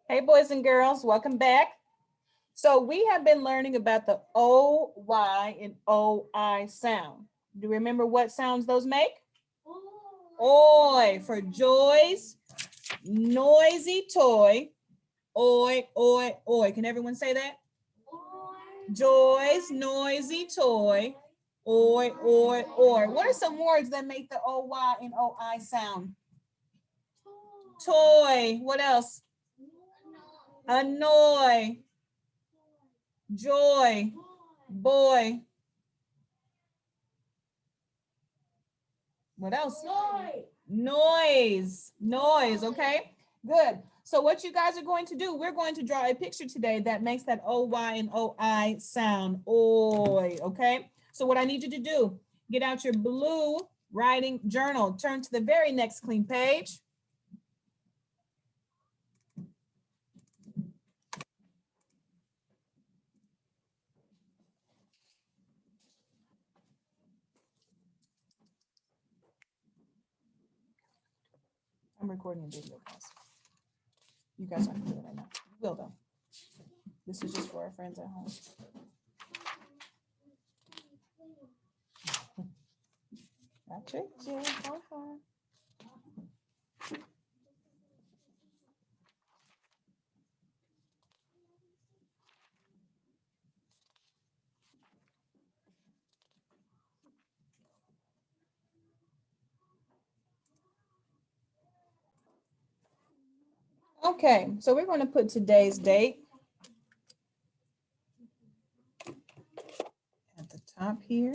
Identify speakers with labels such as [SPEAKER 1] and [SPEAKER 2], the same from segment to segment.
[SPEAKER 1] Hey, boys and girls, welcome back. So we have been learning about the O-Y and O-I sound. Do you remember what sounds those make? Oi for joys, noisy toy, oi, oi, oi. Can everyone say that? Joys, noisy toy, oi, oi, oi. What are some words that make the O-Y and O-I sound? Toy. What else? Annoy. Joy. Boy. What else? Noise. Noise. Okay. Good. So what you guys are going to do, we're going to draw a picture today that makes that O-Y and O-I sound. Oi. Okay. So what I need you to do, get out your blue writing journal. Turn to the very next clean page. I'm recording a video, guys. You guys aren't doing it right now. You will though. This is just for our friends at home. I tricked you. Okay, so we're going to put today's date at the top here,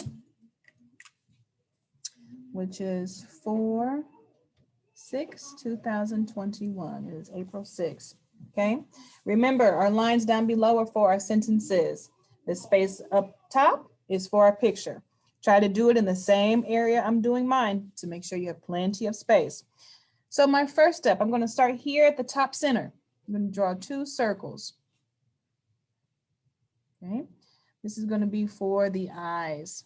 [SPEAKER 1] which is 4/6/2021. It is April 6th. Okay, remember our lines down below are for our sentences. The space up top is for our picture. Try to do it in the same area I'm doing mine to make sure you have plenty of space. So my first step, I'm going to start here at the top center. I'm going to draw 2 circles. Okay, this is going to be for the eyes.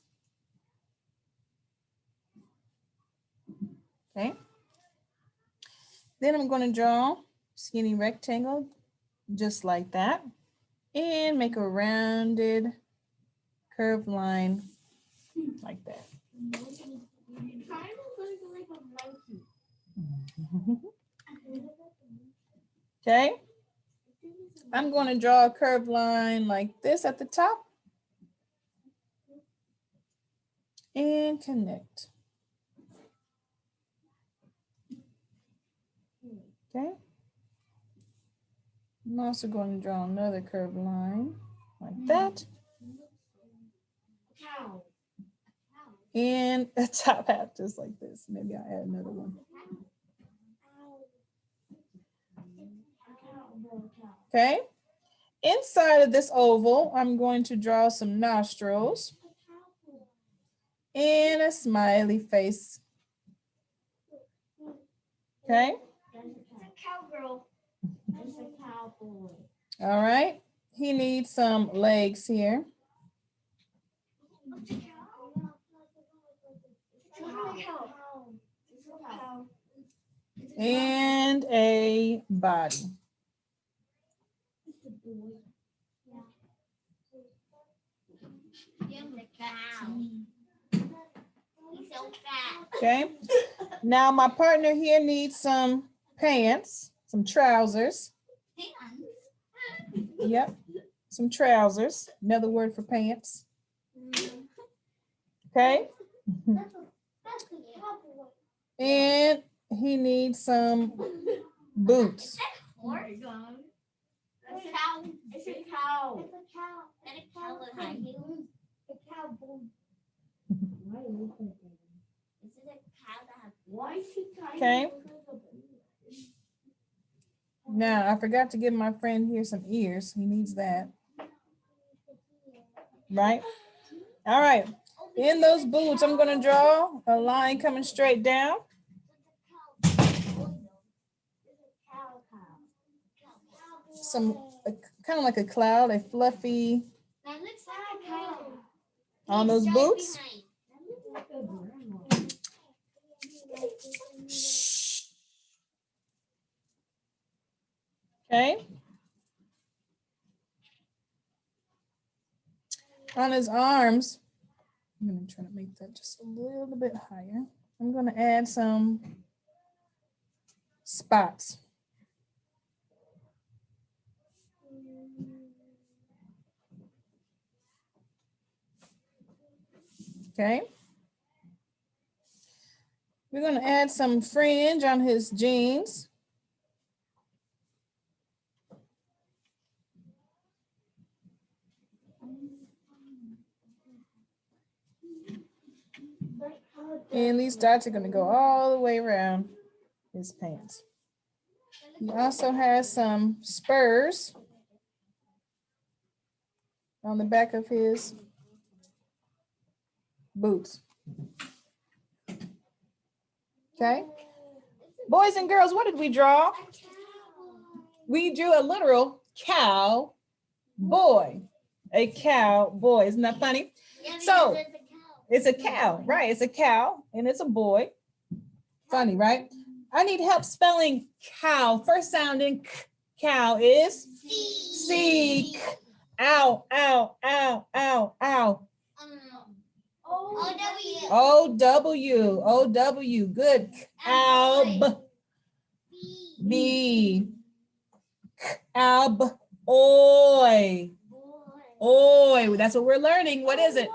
[SPEAKER 1] Okay, then I'm going to draw skinny rectangle just like that and make a rounded curved line like that. Okay, I'm going to draw a curved line like this at the top and connect. Okay, I'm also going to draw another curved line like that. And a top hat just like this. Maybe I'll add another one. Okay, inside of this oval, I'm going to draw some nostrils and a smiley face. Okay. All right, he needs some legs here. And a body. Okay, now my partner here needs some pants, some trousers. Yep, some trousers, another word for pants. Okay. And he needs some boots. It's a cow. It's a cow. And a cow with high heels. A cow boot. Okay. Now I forgot to give my friend here some ears. He needs that. Right? All right. In those boots, I'm going to draw a line coming straight down. Some kind of like a cloud, a fluffy on those boots. Okay. On his arms, I'm going to try to make that just a little bit higher. I'm going to add some spots. Okay. We're going to add some fringe on his jeans. And these dots are going to go all the way around his pants. He also has some spurs on the back of his boots. Okay. Boys and girls, what did we draw? We drew a literal cow boy. A cow boy. Isn't that funny? So it's a cow, right? It's a cow and it's a boy. Funny, right? I need help spelling cow. First sounding cow is C. Ow, ow, ow, ow, ow. O-W. O-W. Good. Alb. B. Alb. Oi. Oi. That's what we're learning. What is it?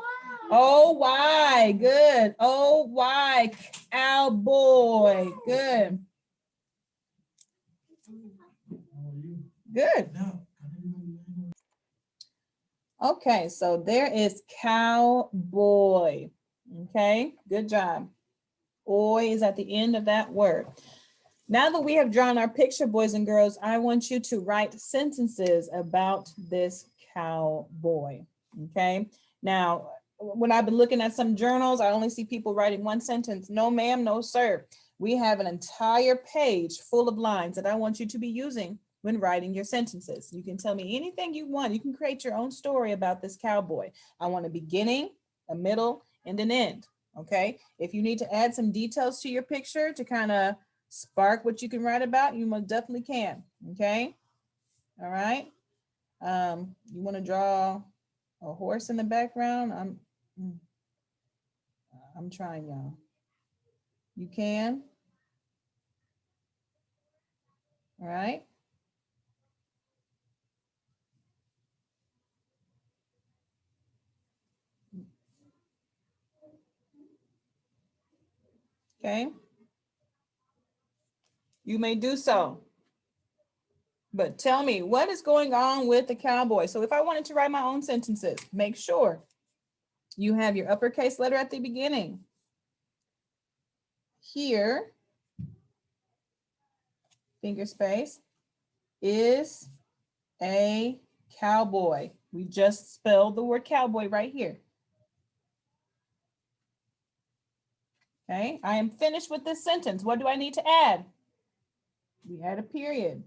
[SPEAKER 1] O-Y. Good. O-Y. Cowboy. Good. Good. Okay, so there is cowboy. Okay, good job. Oi is at the end of that word. Now that we have drawn our picture, boys and girls, I want you to write sentences about this cowboy. Okay, now when I've been looking at some journals, I only see people writing one sentence. No, ma'am, no, sir. We have an entire page full of lines that I want you to be using when writing your sentences. You can tell me anything you want. You can create your own story about this cowboy. I want a beginning, a middle, and an end. Okay. If you need to add some details to your picture to kind of spark what you can write about, you most definitely can. Okay. All right. You want to draw a horse in the background? I'm trying, y'all. You can. All right. Okay. You may do so. But tell me, what is going on with the cowboy? So if I wanted to write my own sentences, make sure you have your uppercase letter at the beginning. Here, finger space, is a cowboy. We just spelled the word cowboy right here. Okay, I am finished with this sentence. What do I need to add? We add a period.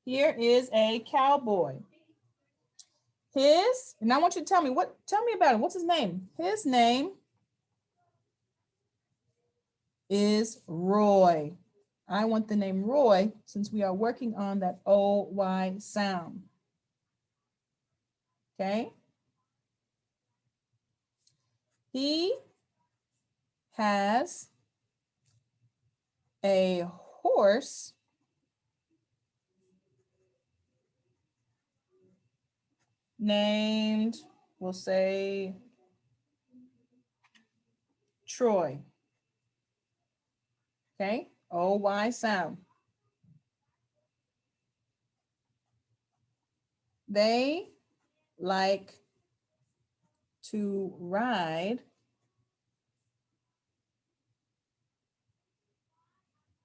[SPEAKER 1] Here is a cowboy. And I want you to tell me about him. What's his name? His name is Roy. I want the name Roy since we are working on that O-Y sound. Okay. He has a horse named, we'll say, Troy. Okay, O-Y sound. They like to ride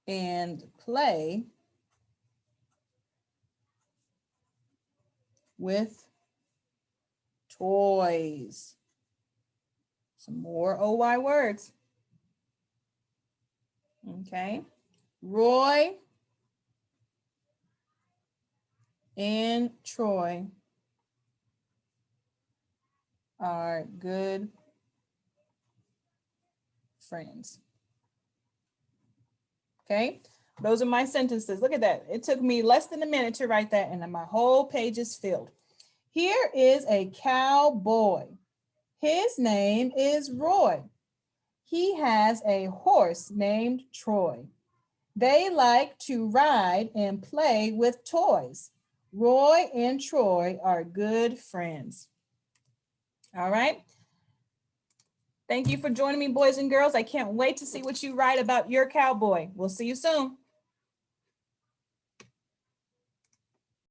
[SPEAKER 1] and play with toys. Some more O-Y words. Okay, Roy and Troy are good friends. Okay, Those are my sentences. Look at that. It took me less than a minute to write that, and my whole page is filled. Here is a cowboy. His name is Roy. He has a horse named Troy. They like to ride and play with toys. Roy and Troy are good friends. All right. Thank you for joining me, boys and girls. I can't wait to see what you write about your cowboy. We'll see you soon.